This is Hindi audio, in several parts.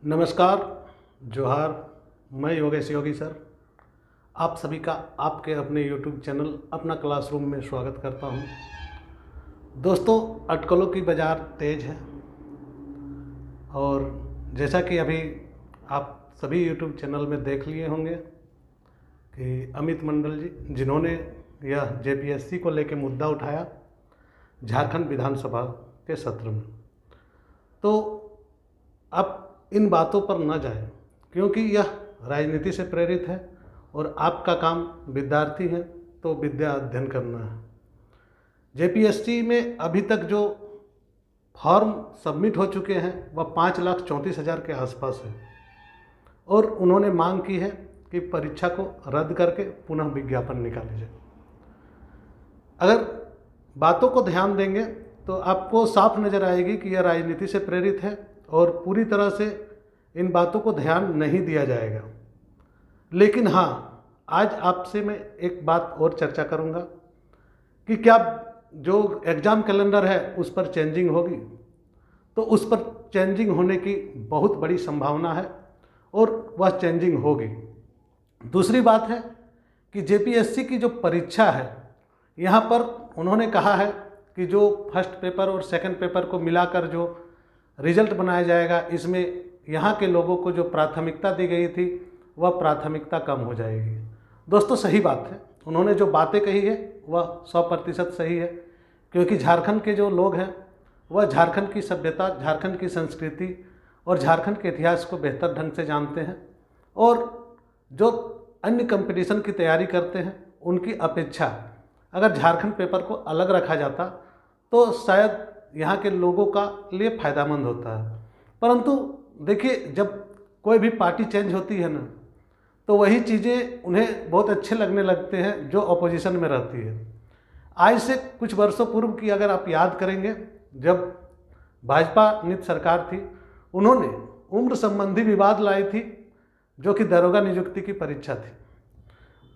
नमस्कार, जोहार। मैं योगेश योगी सर आप सभी का आपके अपने YouTube चैनल अपना क्लासरूम में स्वागत करता हूं। दोस्तों, अटकलों की बाज़ार तेज़ है और जैसा कि अभी आप सभी YouTube चैनल में देख लिए होंगे कि अमित मंडल जी जिन्होंने यह JPSC को लेकर मुद्दा उठाया झारखंड विधानसभा के सत्र में, तो अब इन बातों पर न जाएं क्योंकि यह राजनीति से प्रेरित है और आपका काम विद्यार्थी है तो विद्या अध्ययन करना है। JPSC में अभी तक जो फॉर्म सबमिट हो चुके हैं वह 5,34,000 के आसपास है और उन्होंने मांग की है कि परीक्षा को रद्द करके पुनः विज्ञापन निकाले जाए। अगर बातों को ध्यान देंगे तो आपको साफ नज़र आएगी कि यह राजनीति से प्रेरित है और पूरी तरह से इन बातों को ध्यान नहीं दिया जाएगा। लेकिन हाँ, आज आपसे मैं एक बात और चर्चा करूंगा कि क्या जो एग्ज़ाम कैलेंडर है उस पर चेंजिंग होगी, तो उस पर चेंजिंग होने की बहुत बड़ी संभावना है और वह चेंजिंग होगी। दूसरी बात है कि JPSC की जो परीक्षा है, यहाँ पर उन्होंने कहा है कि जो फर्स्ट पेपर और सेकंड पेपर को मिलाकर जो रिजल्ट बनाया जाएगा, इसमें यहाँ के लोगों को जो प्राथमिकता दी गई थी वह प्राथमिकता कम हो जाएगी। दोस्तों, सही बात है, उन्होंने जो बातें कही है वह 100% सही है, क्योंकि झारखंड के जो लोग हैं वह झारखंड की सभ्यता, झारखंड की संस्कृति और झारखंड के इतिहास को बेहतर ढंग से जानते हैं और जो अन्य कंपटीशन की तैयारी करते हैं उनकी अपेक्षा अगर झारखंड पेपर को अलग रखा जाता तो शायद यहाँ के लोगों का लिए फ़ायदामंद होता है। परंतु देखिए, जब कोई भी पार्टी चेंज होती है ना, तो वही चीज़ें उन्हें बहुत अच्छे लगने लगते हैं जो अपोजिशन में रहती है। आज से कुछ वर्षों पूर्व की अगर आप याद करेंगे, जब भाजपा नीति सरकार थी, उन्होंने उम्र संबंधी विवाद लाई थी जो कि दरोगा नियुक्ति की परीक्षा थी।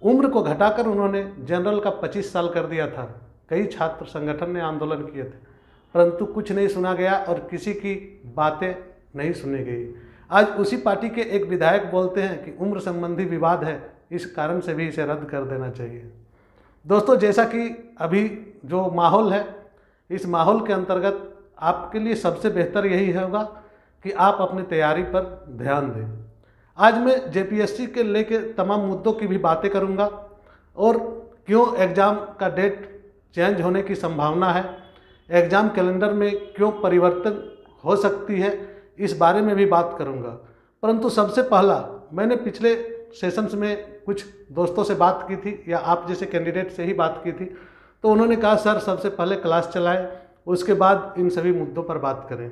उम्र को घटाकर उन्होंने जनरल का 25 साल कर दिया था। कई छात्र संगठन ने आंदोलन किए थे, परंतु कुछ नहीं सुना गया और किसी की बातें नहीं सुनी गई। आज उसी पार्टी के एक विधायक बोलते हैं कि उम्र संबंधी विवाद है, इस कारण से भी इसे रद्द कर देना चाहिए। दोस्तों, जैसा कि अभी जो माहौल है, इस माहौल के अंतर्गत आपके लिए सबसे बेहतर यही होगा कि आप अपनी तैयारी पर ध्यान दें। आज मैं JPSC के लेके तमाम मुद्दों की भी बातें करूंगा और क्यों एग्ज़ाम का डेट चेंज होने की संभावना है, एग्ज़ाम कैलेंडर में क्यों परिवर्तन हो सकती है, इस बारे में भी बात करूंगा। परंतु सबसे पहला, मैंने पिछले सेशंस में कुछ दोस्तों से बात की थी या आप जैसे कैंडिडेट से ही बात की थी, तो उन्होंने कहा सर सबसे पहले क्लास चलाएं, उसके बाद इन सभी मुद्दों पर बात करें।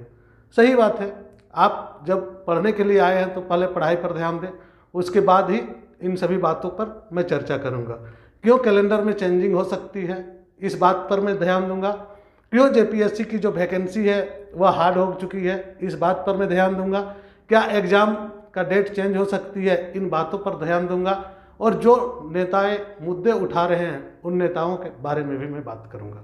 सही बात है, आप जब पढ़ने के लिए आए हैं तो पहले पढ़ाई पर ध्यान दें, उसके बाद ही इन सभी बातों पर मैं चर्चा करूँगा। क्यों कैलेंडर में चेंजिंग हो सकती है, इस बात पर मैं ध्यान दूंगा। क्यों JPSC की जो वैकेंसी है वह हार्ड हो चुकी है, इस बात पर मैं ध्यान दूंगा। क्या एग्ज़ाम का डेट चेंज हो सकती है, इन बातों पर ध्यान दूंगा। और जो नेताएं मुद्दे उठा रहे हैं उन नेताओं के बारे में भी मैं बात करूंगा।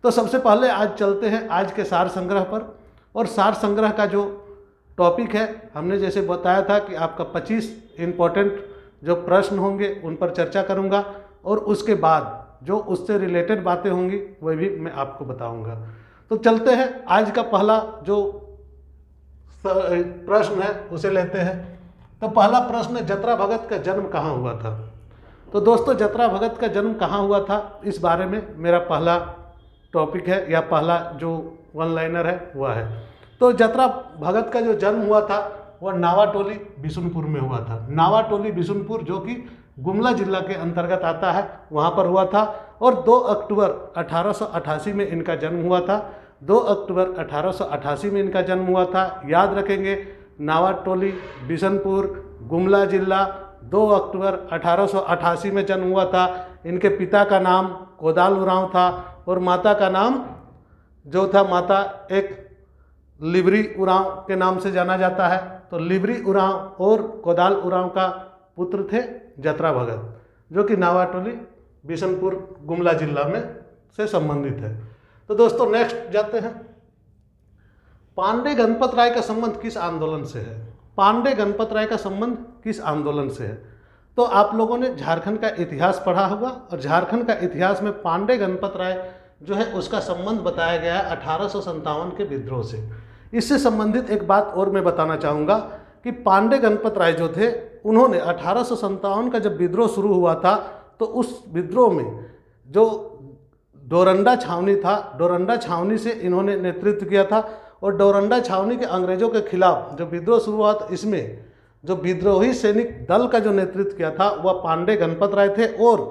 तो सबसे पहले आज चलते हैं आज के सार संग्रह पर। और सार संग्रह का जो टॉपिक है, हमने जैसे बताया था कि आपका 25 इम्पोर्टेंट जो प्रश्न होंगे उन पर चर्चा करूँगा और उसके बाद जो उससे रिलेटेड बातें होंगी वह भी मैं आपको बताऊंगा। तो चलते हैं, आज का पहला जो प्रश्न है उसे लेते हैं। तो पहला प्रश्न, जतरा भगत का जन्म कहाँ हुआ था। तो दोस्तों, जतरा भगत का जन्म कहाँ हुआ था, इस बारे में मेरा पहला टॉपिक है या पहला जो वन लाइनर है वह है। तो जतरा भगत का जो जन्म हुआ था वह नावाटोली बिशुनपुर में हुआ था। नावाटोली बिशुनपुर जो कि गुमला जिला के अंतर्गत आता है, वहाँ पर हुआ था और 2 अक्टूबर 1888 में इनका जन्म हुआ था। 2 अक्टूबर 1888 में इनका जन्म हुआ था। याद रखेंगे, नावाटोली बिशुनपुर गुमला जिला, 2 अक्टूबर 1888 में जन्म हुआ था। इनके पिता का नाम कोदाल उरांव था और माता का नाम जो था, माता एक लिवरी उरांव के नाम से जाना जाता है। तो लिवरी उरांव और कोदाल उरांव का पुत्र थे जतरा भगत, जो कि नावाटोली बिशुनपुर गुमला जिला में से संबंधित है। तो दोस्तों, नेक्स्ट जाते हैं। पांडे गणपत राय का संबंध किस आंदोलन से है। पांडे गणपत राय का संबंध किस आंदोलन से है? तो आप लोगों ने झारखंड का इतिहास पढ़ा होगा और झारखंड का इतिहास में पांडे गणपत राय जो है उसका संबंध बताया गया है 1857 के विद्रोह से। इससे संबंधित एक बात और मैं बताना चाहूँगा कि पांडे गणपत राय जो थे उन्होंने 1857 का जब विद्रोह शुरू हुआ था तो उस विद्रोह में जो डोरंडा छावनी था, डोरंडा छावनी से इन्होंने नेतृत्व किया था और डोरंडा छावनी के अंग्रेजों के खिलाफ जो विद्रोह शुरू हुआ था इसमें जो विद्रोही सैनिक दल का जो नेतृत्व किया था वह पांडे गणपत राय थे और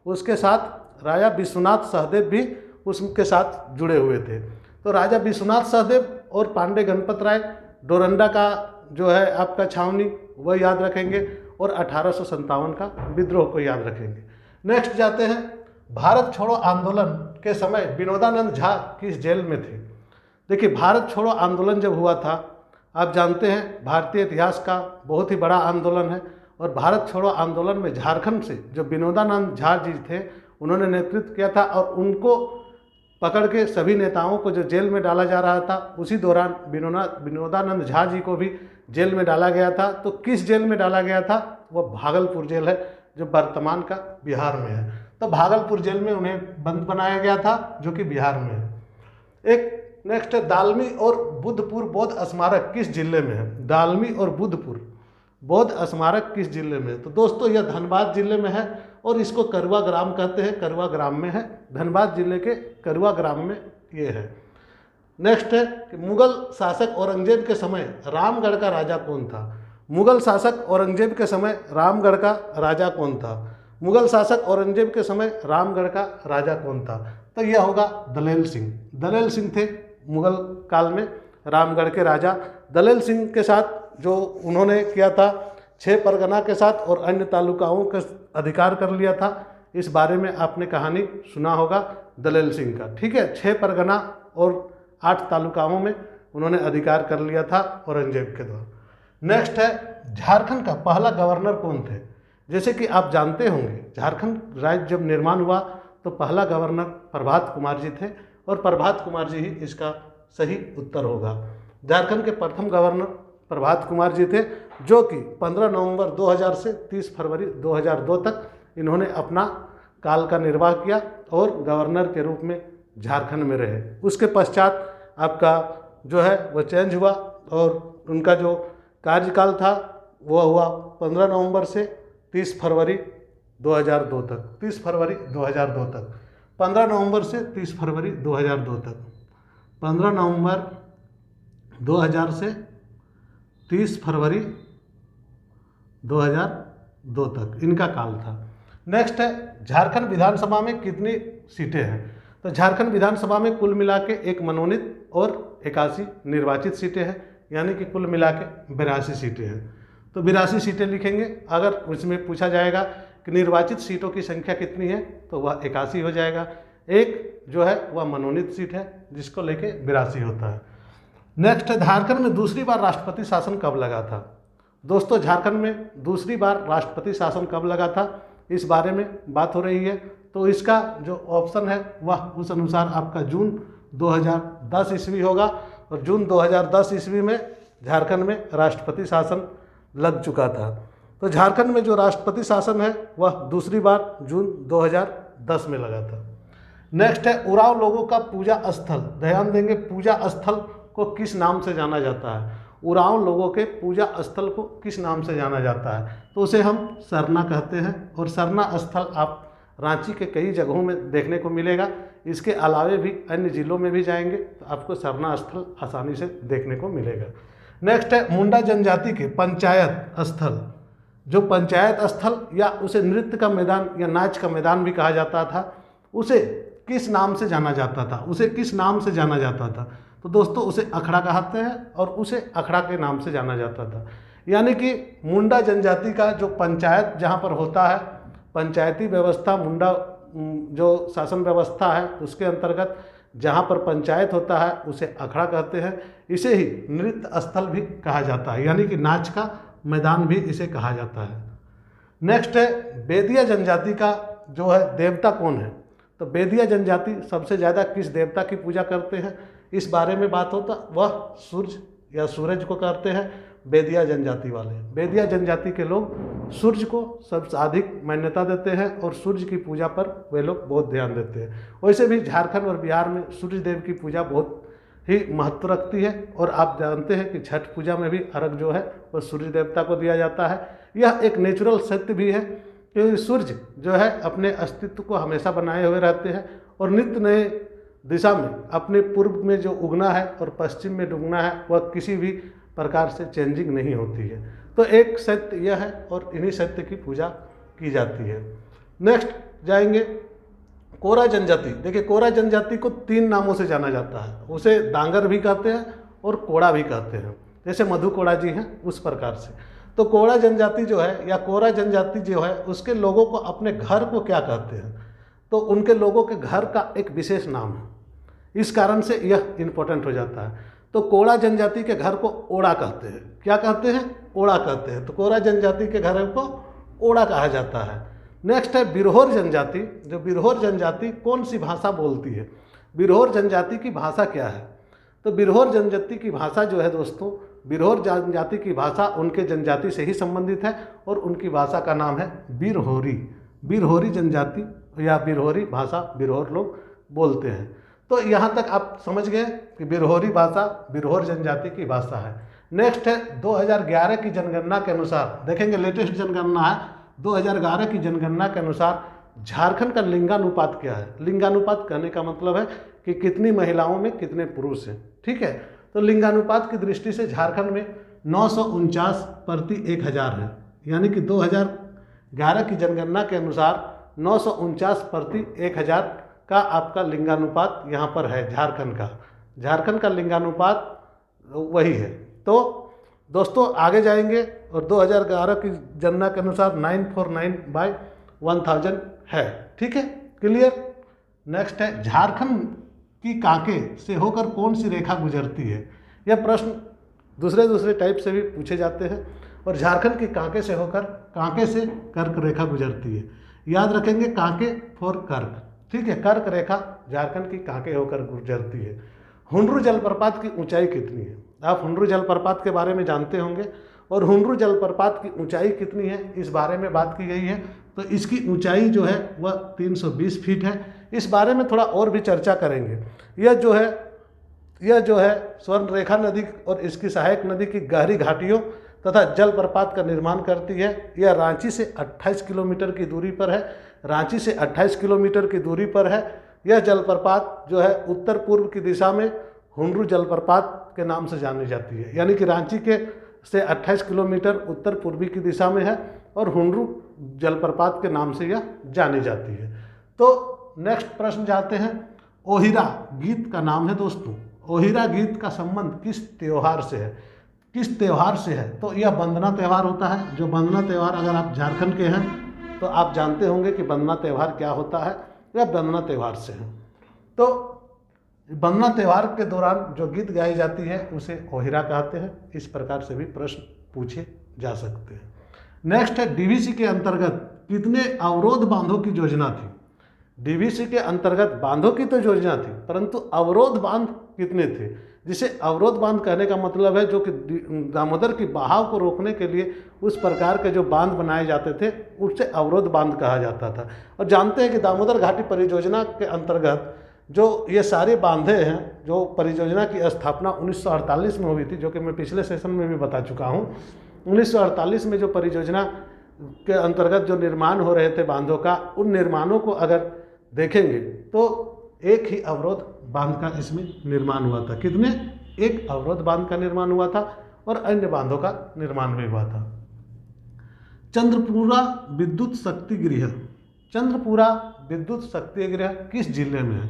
उसके साथ राजा विश्वनाथ सहदेव भी उसके साथ जुड़े हुए थे। तो राजा विश्वनाथ सहदेव और पांडे गणपत राय डोरंडा का जो है आपका छावनी वह याद रखेंगे और 1857 का विद्रोह को याद रखेंगे। नेक्स्ट जाते हैं, भारत छोड़ो आंदोलन के समय विनोदानंद झा किस जेल में थे? देखिए, भारत छोड़ो आंदोलन जब हुआ था, आप जानते हैं भारतीय इतिहास का बहुत ही बड़ा आंदोलन है और भारत छोड़ो आंदोलन में झारखंड से जो विनोदानंद झा जी थे उन्होंने नेतृत्व किया था और उनको पकड़ के सभी नेताओं को जो जेल में डाला जा रहा था उसी दौरान विनोदानंद झा जी को भी जेल में डाला गया था। तो किस जेल में डाला गया था? वह भागलपुर जेल है जो वर्तमान का बिहार में है। तो भागलपुर जेल में उन्हें बंद बनाया गया था जो कि बिहार में है। एक नेक्स्ट है, दालमी और बुद्धपुर बौद्ध स्मारक किस जिले में है? दालमी और बुद्धपुर बौद्ध स्मारक किस जिले में है? तो दोस्तों यह धनबाद जिले में है और इसको करुआ ग्राम कहते हैं, करुआ ग्राम में है, धनबाद जिले के करुआ ग्राम में ये है। नेक्स्ट है कि मुगल शासक औरंगजेब के समय रामगढ़ का राजा कौन था? मुगल शासक औरंगजेब के समय रामगढ़ का राजा कौन था? मुगल शासक औरंगजेब के समय रामगढ़ का राजा कौन था? तो यह होगा दलेल सिंह। दलेल सिंह थे मुगल काल में रामगढ़ के राजा। दलेल सिंह के साथ जो उन्होंने किया था 6 परगना के साथ और अन्य तालुकाओं का अधिकार कर लिया था, इस बारे में आपने कहानी सुना होगा दलेल सिंह का। ठीक है, 6 परगना और 8 तालुकाओं में उन्होंने अधिकार कर लिया था औरंगजेब के द्वारा। नेक्स्ट है, झारखंड का पहला गवर्नर कौन थे? जैसे कि आप जानते होंगे झारखंड राज्य जब निर्माण हुआ तो पहला गवर्नर प्रभात कुमार जी थे और प्रभात कुमार जी ही इसका सही उत्तर होगा। झारखंड के प्रथम गवर्नर प्रभात कुमार जी थे जो कि 15 नवंबर 2000 से 30 फरवरी 2002 तक इन्होंने अपना काल का निर्वाह किया और गवर्नर के रूप में झारखंड में रहे। उसके पश्चात आपका जो है वह चेंज हुआ और उनका जो कार्यकाल था वह हुआ 15 नवंबर से 30 फरवरी 2002 तक। 30 फरवरी 2002 तक, 15 नवंबर से 30 फरवरी 2002 तक, 15 नवंबर 2000 से 30 फरवरी 2002 तक इनका काल था। नेक्स्ट है, झारखंड विधानसभा में कितनी सीटें हैं? तो झारखंड विधानसभा में कुल मिला के 1 मनोनीत और 81 निर्वाचित सीटें हैं, यानी कि कुल मिला के 82 सीटें हैं। तो 82 सीटें लिखेंगे। अगर उसमें पूछा जाएगा कि निर्वाचित सीटों की संख्या कितनी है तो वह 81 हो जाएगा। एक जो है वह मनोनीत सीट है जिसको लेके 82 होता है। नेक्स्ट है, झारखंड में दूसरी बार राष्ट्रपति शासन कब लगा था? दोस्तों झारखंड में दूसरी बार राष्ट्रपति शासन कब लगा था इस बारे में बात हो रही है। तो इसका जो ऑप्शन है वह उस अनुसार आपका जून 2010 ईस्वी होगा और जून 2010 ईस्वी में झारखंड में राष्ट्रपति शासन लग चुका था। तो झारखंड में जो राष्ट्रपति शासन है वह दूसरी बार जून 2010 में लगा था। नेक्स्ट है, उरांव लोगों का पूजा स्थल, ध्यान देंगे, पूजा स्थल को किस नाम से जाना जाता है? उरांव लोगों के पूजा स्थल को किस नाम से जाना जाता है? तो उसे हम सरना कहते हैं और सरना स्थल आप रांची के कई जगहों में देखने को मिलेगा। इसके अलावे भी अन्य जिलों में भी जाएंगे तो आपको सरना स्थल आसानी से देखने को मिलेगा। नेक्स्ट है, मुंडा जनजाति के पंचायत स्थल, जो पंचायत स्थल या उसे नृत्य का मैदान या नाच का मैदान भी कहा जाता था, उसे किस नाम से जाना जाता था? उसे किस नाम से जाना जाता था? तो दोस्तों उसे अखड़ा कहते हैं और उसे अखड़ा के नाम से जाना जाता था। यानी कि मुंडा जनजाति का जो पंचायत जहाँ पर होता है, पंचायती व्यवस्था, मुंडा जो शासन व्यवस्था है उसके अंतर्गत जहाँ पर पंचायत होता है उसे अखड़ा कहते हैं। इसे ही नृत्य स्थल भी कहा जाता है, यानी कि नाच का मैदान भी इसे कहा जाता है। नेक्स्ट है, बेदिया जनजाति का जो है देवता कौन है? तो बेदिया जनजाति सबसे ज़्यादा किस देवता की पूजा करते हैं इस बारे में बात होता, वह सूर्य या सूरज को करते हैं। बेदिया जनजाति वाले। बेदिया जनजाति के लोग सूर्य को सबसे अधिक मान्यता देते हैं और सूर्य की पूजा पर वे लोग बहुत ध्यान देते हैं। वैसे भी झारखंड और बिहार में सूर्य देव की पूजा बहुत ही महत्व रखती है और आप जानते हैं कि छठ पूजा में भी अर्घ जो है वो सूर्य देवता को दिया जाता है। यह एक नेचुरल सत्य भी है कि सूर्य जो है अपने अस्तित्व को हमेशा बनाए हुए रहते हैं और नित्य नए दिशा में अपने पूर्व में जो उगना है और पश्चिम में डूबना है वह किसी भी प्रकार से चेंजिंग नहीं होती है। तो एक सत्य यह है और इन्हीं सत्य की पूजा की जाती है। नेक्स्ट जाएंगे कोरा जनजाति। देखिए कोरा जनजाति को 3 नामों से जाना जाता है। उसे डांगर भी कहते हैं और कोड़ा भी कहते हैं, जैसे मधु कोड़ा जी हैं उस प्रकार से। तो कोड़ा जनजाति जो है या कोरा जनजाति जो है उसके लोगों को अपने घर को क्या कहते हैं, तो उनके लोगों के घर का एक विशेष नाम है। इस कारण से यह इम्पोर्टेंट हो जाता है। तो कोड़ा जनजाति के घर को ओड़ा कहते हैं। क्या कहते हैं? ओड़ा कहते हैं। तो कोरा जनजाति के घर को ओड़ा कहा जाता है। नेक्स्ट है बिरहोर जनजाति। जो बिरहोर जनजाति कौन सी भाषा बोलती है? बिरहोर जनजाति की भाषा क्या है? तो बिरहोर जनजाति की भाषा जो है दोस्तों, बिरहोर जनजाति की भाषा उनके जनजाति से ही संबंधित है और उनकी भाषा का नाम है बिरहोरी। बिरहोरी जनजाति या बिरहोरी भाषा बिरहोर लोग बोलते हैं। तो यहाँ तक आप समझ गए कि बिरहोरी भाषा बिरहोर जनजाति की भाषा है। नेक्स्ट है 2011 की जनगणना के अनुसार, देखेंगे लेटेस्ट जनगणना है 2011 की जनगणना के अनुसार झारखंड का लिंगानुपात क्या है। लिंगानुपात कहने का मतलब है कि कितनी महिलाओं में कितने पुरुष हैं, ठीक है। तो लिंगानुपात की दृष्टि से झारखंड में 949 प्रति 1000 है, यानी कि 2011 की जनगणना के अनुसार 949 प्रति 1000 का आपका लिंगानुपात यहाँ पर है झारखंड का। झारखंड का लिंगानुपात वही है। तो दोस्तों आगे जाएंगे और 2011 की जनगणना के अनुसार 949/1000 है, ठीक है, क्लियर। नेक्स्ट है झारखंड की कांके से होकर कौन सी रेखा गुजरती है। यह प्रश्न दूसरे टाइप से भी पूछे जाते हैं। और झारखंड की कांके से होकर कांके से कर्क रेखा गुजरती है। याद रखेंगे कांके फॉर कर्क, ठीक है। कर्क रेखा झारखंड की कांके होकर गुजरती है। हुंडरू जलप्रपात की ऊंचाई कितनी है? आप हुंडरू जलप्रपात के बारे में जानते होंगे और हुंडरू जलप्रपात की ऊंचाई कितनी है इस बारे में बात की गई है। तो इसकी ऊंचाई जो है वह 320 फीट है। इस बारे में थोड़ा और भी चर्चा करेंगे। यह जो है स्वर्ण रेखा नदी और इसकी सहायक नदी की गहरी घाटियों तथा जलप्रपात का निर्माण करती है। यह रांची से 28 किलोमीटर की दूरी पर है। रांची से 28 किलोमीटर की दूरी पर है। यह जलप्रपात जो है उत्तर पूर्व की दिशा में हुंडरू जलप्रपात के नाम से जानी जाती है, यानी कि रांची के से 28 किलोमीटर उत्तर पूर्वी की दिशा में है और हुंडरू जलप्रपात के नाम से यह जानी जाती है। तो नेक्स्ट प्रश्न जाते हैं। ओहिरा गीत का नाम है दोस्तों। ओहिरा गीत का संबंध किस त्यौहार से है? किस त्यौहार से है? तो यह वंदना त्यौहार होता है। जो वंदना त्यौहार, अगर आप झारखंड के हैं तो आप जानते होंगे कि वंदना त्यौहार क्या होता है। यह वंदना त्यौहार से है। तो वंदना त्यौहार के दौरान जो गीत गाई जाती है उसे ओहिरा कहते हैं। इस प्रकार से भी प्रश्न पूछे जा सकते हैं। नेक्स्ट है डीवीसी के अंतर्गत कितने अवरोध बांधों की योजना थी? डीवीसी के अंतर्गत बांधों की तो योजना थी, परंतु अवरोध बांध कितने थे? जिसे अवरोध बांध कहने का मतलब है जो कि दामोदर की बहाव को रोकने के लिए उस प्रकार के जो बांध बनाए जाते थे उससे अवरोध बांध कहा जाता था। और जानते हैं कि दामोदर घाटी परियोजना के अंतर्गत जो ये सारे बांधे हैं, जो परियोजना की स्थापना 1948 में हुई थी, जो कि मैं पिछले सेशन में भी बता चुका हूँ। 1948 में जो परियोजना के अंतर्गत जो निर्माण हो रहे थे बांधों का, उन निर्माणों को अगर देखेंगे तो एक ही अवरोध बांध का इसमें निर्माण हुआ था। कितने? एक अवरोध बांध का निर्माण हुआ था और अन्य बांधों का निर्माण भी हुआ था। चंद्रपुरा विद्युत शक्ति गृह। चंद्रपुरा विद्युत शक्ति गृह किस जिले में है?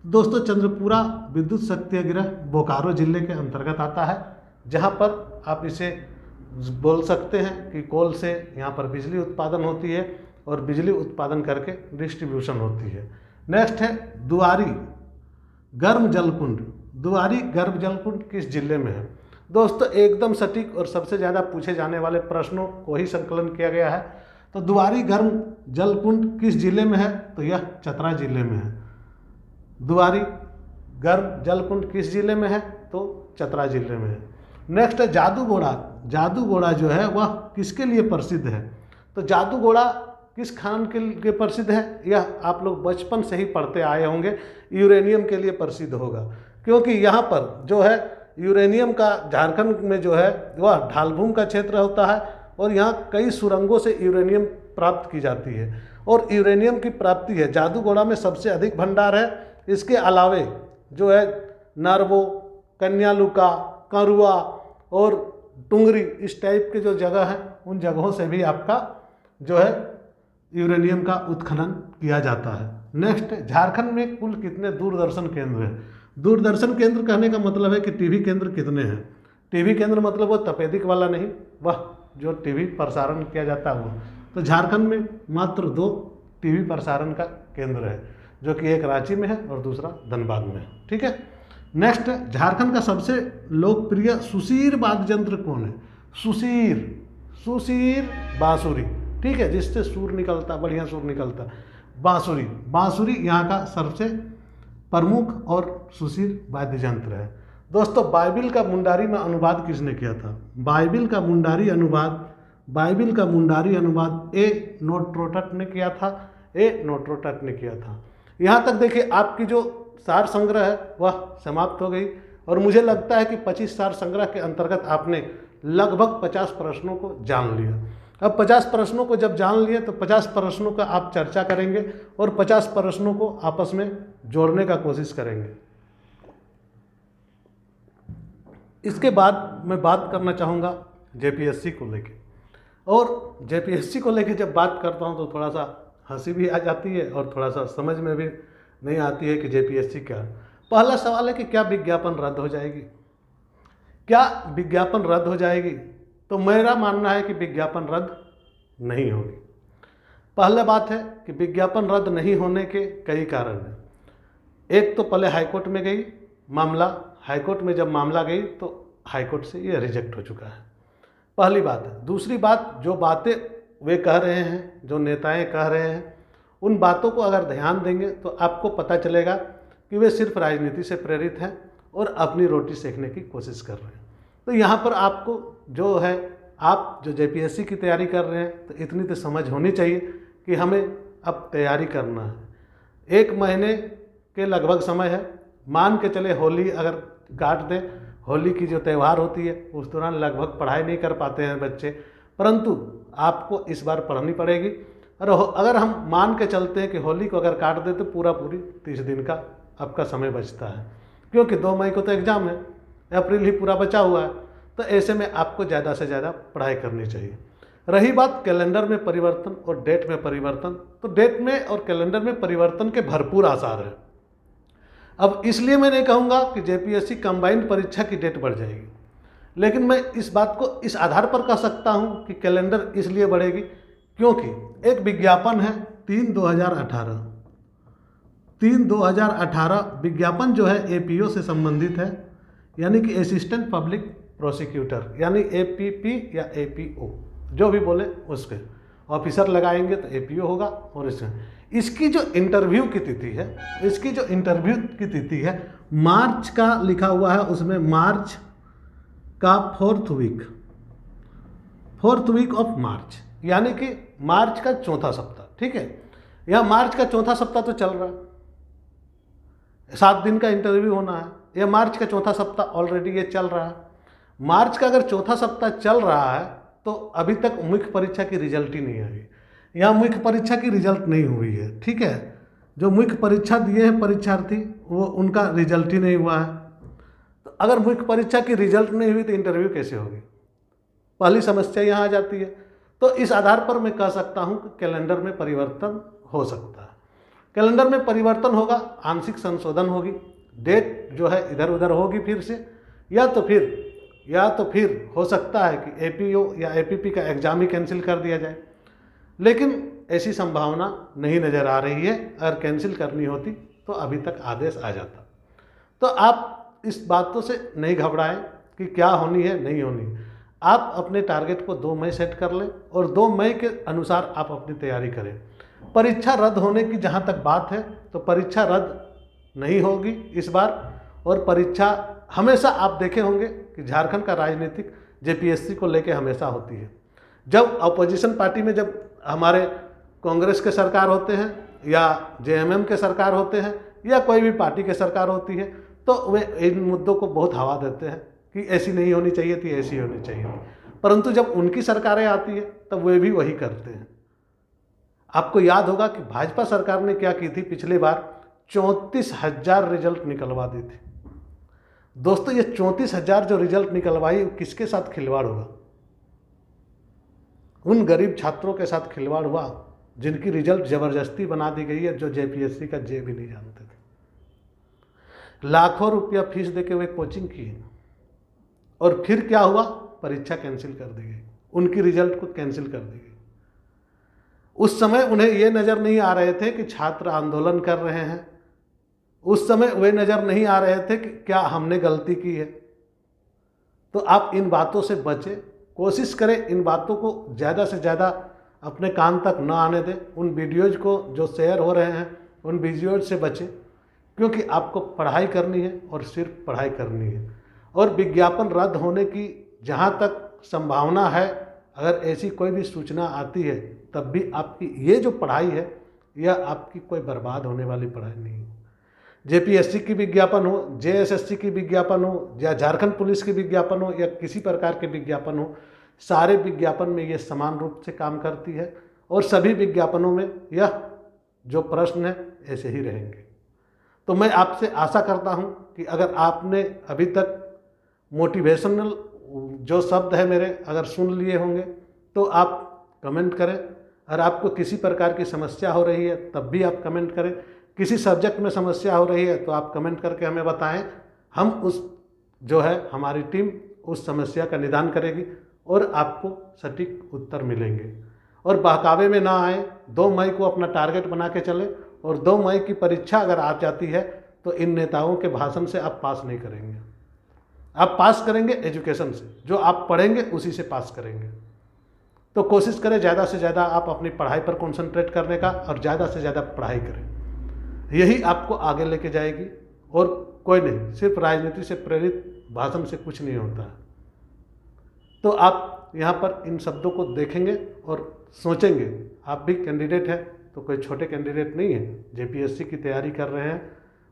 दोस्तों चंद्रपुरा विद्युत शक्ति गृह बोकारो जिले के अंतर्गत आता है, जहां पर आप इसे बोल सकते हैं कि कोल से यहाँ पर बिजली उत्पादन होती है और बिजली उत्पादन करके डिस्ट्रीब्यूशन होती है। नेक्स्ट है दुआरी गर्म जलकुंड। दुआरी गर्म जलकुंड किस जिले में है? दोस्तों एकदम सटीक और सबसे ज़्यादा पूछे जाने वाले प्रश्नों को ही संकलन किया गया है। तो दुआरी गर्म जलकुंड किस जिले में है? तो यह चतरा जिले में है। दुआरी गर्म जलकुंड किस जिले में है? तो चतरा जिले में है। नेक्स्ट है जादू घोड़ा जादू घोड़ा जो है वह किसके लिए प्रसिद्ध है? तो जादू घोड़ा किस खान के लिए प्रसिद्ध है? यह आप लोग बचपन से ही पढ़ते आए होंगे, यूरेनियम के लिए प्रसिद्ध होगा, क्योंकि यहाँ पर जो है यूरेनियम का झारखंड में जो है वह ढालभूम का क्षेत्र होता है और यहाँ कई सुरंगों से यूरेनियम प्राप्त की जाती है और यूरेनियम की प्राप्ति है जादू घोड़ा में सबसे अधिक भंडार है। इसके अलावे जो है नरवो, कन्यालुका, करुआ और टुंगरी इस टाइप के जो जगह हैं उन जगहों से भी आपका जो है यूरेनियम का उत्खनन किया जाता है। नेक्स्ट, झारखंड में कुल कितने दूरदर्शन केंद्र हैं? दूरदर्शन केंद्र कहने का मतलब है कि टीवी केंद्र कितने हैं। टीवी केंद्र मतलब वो तपेदिक वाला नहीं, वह जो टीवी प्रसारण किया जाता है वो। तो झारखंड में मात्र 2 टीवी प्रसारण का केंद्र है, जो कि एक रांची में है और दूसरा धनबाद में है। ठीक है। नेक्स्ट, झारखंड का सबसे लोकप्रिय सुशीर वाद्य यंत्र कौन है? सुशीर बांसुरी, ठीक है, जिससे सुर निकलता, बढ़िया सुर निकलता, बांसुरी यहाँ का सबसे प्रमुख और सुशीर वाद्य यंत्र है। दोस्तों, बाइबिल का मुंडारी में अनुवाद किसने किया था? बाइबिल का मुंडारी अनुवाद ए नोट्रोटट ने किया था। यहाँ तक देखिए आपकी जो सार संग्रह है वह समाप्त हो गई और मुझे लगता है कि 25 सार संग्रह के अंतर्गत आपने लगभग 50 प्रश्नों को जान लिया। अब 50 प्रश्नों को जब जान लिए तो 50 प्रश्नों का आप चर्चा करेंगे और 50 प्रश्नों को आपस में जोड़ने का कोशिश करेंगे। इसके बाद मैं बात करना चाहूँगा जेपीएससी को लेके, और जेपीएससी को लेके जब बात करता हूँ तो थोड़ा सा हंसी भी आ जाती है और थोड़ा सा समझ में भी नहीं आती है कि जेपीएससी क्या है। पहला सवाल है कि क्या विज्ञापन रद्द हो जाएगी? क्या विज्ञापन रद्द हो जाएगी? तो मेरा मानना है कि विज्ञापन रद्द नहीं होगी। पहला बात है कि विज्ञापन रद्द नहीं होने के कई कारण हैं। एक तो पहले हाईकोर्ट में गई मामला, हाईकोर्ट में जब मामला गई तो हाईकोर्ट से ये रिजेक्ट हो चुका है, पहली बात है। दूसरी बात, जो बातें वे कह रहे हैं, जो नेताएं कह रहे हैं, उन बातों को अगर ध्यान देंगे तो आपको पता चलेगा कि वे सिर्फ राजनीति से प्रेरित हैं और अपनी रोटी सेकने की कोशिश कर रहे हैं। तो यहाँ पर आपको जो है, आप जो जेपीएससी की तैयारी कर रहे हैं तो इतनी तो समझ होनी चाहिए कि हमें अब तैयारी करना है। 1 महीने के लगभग समय है, मान के चले होली अगर काट दें, होली की जो त्यौहार होती है उस दौरान लगभग पढ़ाई नहीं कर पाते हैं बच्चे, परंतु आपको इस बार पढ़नी पड़ेगी। और अगर हम मान के चलते हैं कि होली को अगर काट दें तो पूरी 30 दिन का आपका समय बचता है, क्योंकि 2 मई को तो एग्ज़ाम है, अप्रैल ही पूरा बचा हुआ है। तो ऐसे में आपको ज़्यादा से ज़्यादा पढ़ाई करनी चाहिए। रही बात कैलेंडर में परिवर्तन और डेट में परिवर्तन, तो डेट में और कैलेंडर में परिवर्तन के भरपूर आसार हैं। अब इसलिए मैं नहीं कहूँगा कि जेपीएससी कंबाइंड परीक्षा की डेट बढ़ जाएगी, लेकिन मैं इस बात को इस आधार पर कह सकता हूँ कि कैलेंडर इसलिए बढ़ेगी क्योंकि एक विज्ञापन है 3/2018 विज्ञापन जो है एपीओ से संबंधित है, यानी कि असिस्टेंट पब्लिक प्रोसिक्यूटर, यानी एपीपी या एपीओ जो भी बोले उसके ऑफिसर लगाएंगे तो एपीओ होगा। और इसकी जो इंटरव्यू की तिथि है मार्च का लिखा हुआ है, उसमें मार्च का 4th वीक ऑफ मार्च, यानी कि मार्च का 4था सप्ताह। ठीक है, यह मार्च का 4था सप्ताह तो चल रहा है, 7 दिन का इंटरव्यू होना है, यह मार्च का 4था सप्ताह ऑलरेडी ये चल रहा है। मार्च का अगर 4था सप्ताह चल रहा है तो अभी तक मुख्य परीक्षा की रिजल्ट ही नहीं आई, यहाँ मुख्य परीक्षा की रिजल्ट नहीं हुई है। ठीक है, जो मुख्य परीक्षा दिए हैं परीक्षार्थी वो उनका रिजल्ट ही नहीं हुआ है। तो अगर मुख्य परीक्षा की रिजल्ट नहीं हुई तो इंटरव्यू कैसे होगी, पहली समस्या यहाँ आ जाती है। तो इस आधार पर मैं कह सकता हूँ कि कैलेंडर में परिवर्तन हो सकता है। कैलेंडर में परिवर्तन होगा, आंशिक संशोधन होगी, डेट जो है इधर उधर होगी फिर से, या तो फिर हो सकता है कि एपीओ या एपीपी का एग्जाम ही कैंसिल कर दिया जाए, लेकिन ऐसी संभावना नहीं नज़र आ रही है। अगर कैंसिल करनी होती तो अभी तक आदेश आ जाता। तो आप इस बातों से नहीं घबराएं कि क्या होनी है नहीं होनी। आप अपने टारगेट को 2 मई सेट कर लें और 2 मई के अनुसार आप अपनी तैयारी करें। परीक्षा रद्द होने की जहाँ तक बात है तो परीक्षा रद्द नहीं होगी इस बार, और परीक्षा हमेशा आप देखे होंगे कि झारखंड का राजनीतिक जेपीएससी को लेके हमेशा होती है। जब अपोजिशन पार्टी में जब हमारे कांग्रेस के सरकार होते हैं या जेएमएम के सरकार होते हैं या कोई भी पार्टी के सरकार होती है, तो वे इन मुद्दों को बहुत हवा देते हैं कि ऐसी नहीं होनी चाहिए थी, ऐसी होनी चाहिए थी। परंतु जब उनकी सरकारें आती है तब वे भी वही करते हैं। आपको याद होगा कि भाजपा सरकार ने क्या की थी, पिछली बार 34,000 रिजल्ट निकलवा दी थी। दोस्तों, ये 34,000 जो रिजल्ट निकलवाई, किसके साथ खिलवाड़ हुआ? उन गरीब छात्रों के साथ खिलवाड़ हुआ जिनकी रिजल्ट जबरदस्ती बना दी गई है, जो जेपीएससी का जे भी नहीं जानते थे। लाखों रुपया फीस देके वे कोचिंग किए और फिर क्या हुआ? परीक्षा कैंसिल कर दी गई, उनकी रिजल्ट को कैंसिल कर दी गई। उस समय उन्हें ये नज़र नहीं आ रहे थे कि छात्र आंदोलन कर रहे हैं, उस समय वे नज़र नहीं आ रहे थे कि क्या हमने गलती की है। तो आप इन बातों से बचें, कोशिश करें इन बातों को ज़्यादा से ज़्यादा अपने कान तक न आने दें। उन वीडियोज़ को जो शेयर हो रहे हैं उन वीडियोज़ से बचें, क्योंकि आपको पढ़ाई करनी है और सिर्फ पढ़ाई करनी है। और विज्ञापन रद्द होने की जहाँ तक संभावना है, अगर ऐसी कोई भी सूचना आती है, तब भी आपकी ये जो पढ़ाई है यह आपकी कोई बर्बाद होने वाली पढ़ाई नहीं है। जेपीएससी की विज्ञापन हो, जेएसएससी की विज्ञापन हो, या झारखंड पुलिस की विज्ञापन हो, या किसी प्रकार के विज्ञापन हो, सारे विज्ञापन में ये समान रूप से काम करती है और सभी विज्ञापनों में यह जो प्रश्न है ऐसे ही रहेंगे। तो मैं आपसे आशा करता हूं कि अगर आपने अभी तक मोटिवेशनल जो शब्द है मेरे अगर सुन लिए होंगे तो आप कमेंट करें। अगर आपको किसी प्रकार की समस्या हो रही है तब भी आप कमेंट करें। किसी सब्जेक्ट में समस्या हो रही है तो आप कमेंट करके हमें बताएं। हम उस जो है हमारी टीम उस समस्या का निदान करेगी और आपको सटीक उत्तर मिलेंगे। और बहकावे में ना आए, 2 मई को अपना टारगेट बना के चलें। और 2 मई की परीक्षा अगर आ जाती है तो इन नेताओं के भाषण से आप पास नहीं करेंगे। आप पास करेंगे एजुकेशन से, जो आप पढ़ेंगे उसी से पास करेंगे। तो कोशिश करें ज़्यादा से ज़्यादा आप अपनी पढ़ाई पर कंसंट्रेट करने का और ज़्यादा से ज़्यादा पढ़ाई करें। यही आपको आगे लेके जाएगी और कोई नहीं। सिर्फ राजनीति से प्रेरित भाषण से कुछ नहीं होता है। तो आप यहाँ पर इन शब्दों को देखेंगे और सोचेंगे। आप भी कैंडिडेट हैं, तो कोई छोटे कैंडिडेट नहीं है, जेपीएससी की तैयारी कर रहे हैं,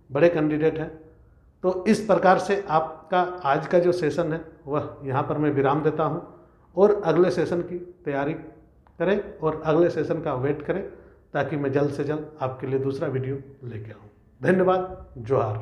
बड़े कैंडिडेट हैं। तो इस प्रकार से आपका आज का जो सेशन है वह यहाँ पर मैं विराम देता हूँ और अगले सेशन की तैयारी करें और अगले सेशन का वेट करें, ताकि मैं जल्द से जल्द आपके लिए दूसरा वीडियो लेके आऊँ। धन्यवाद। जोहार।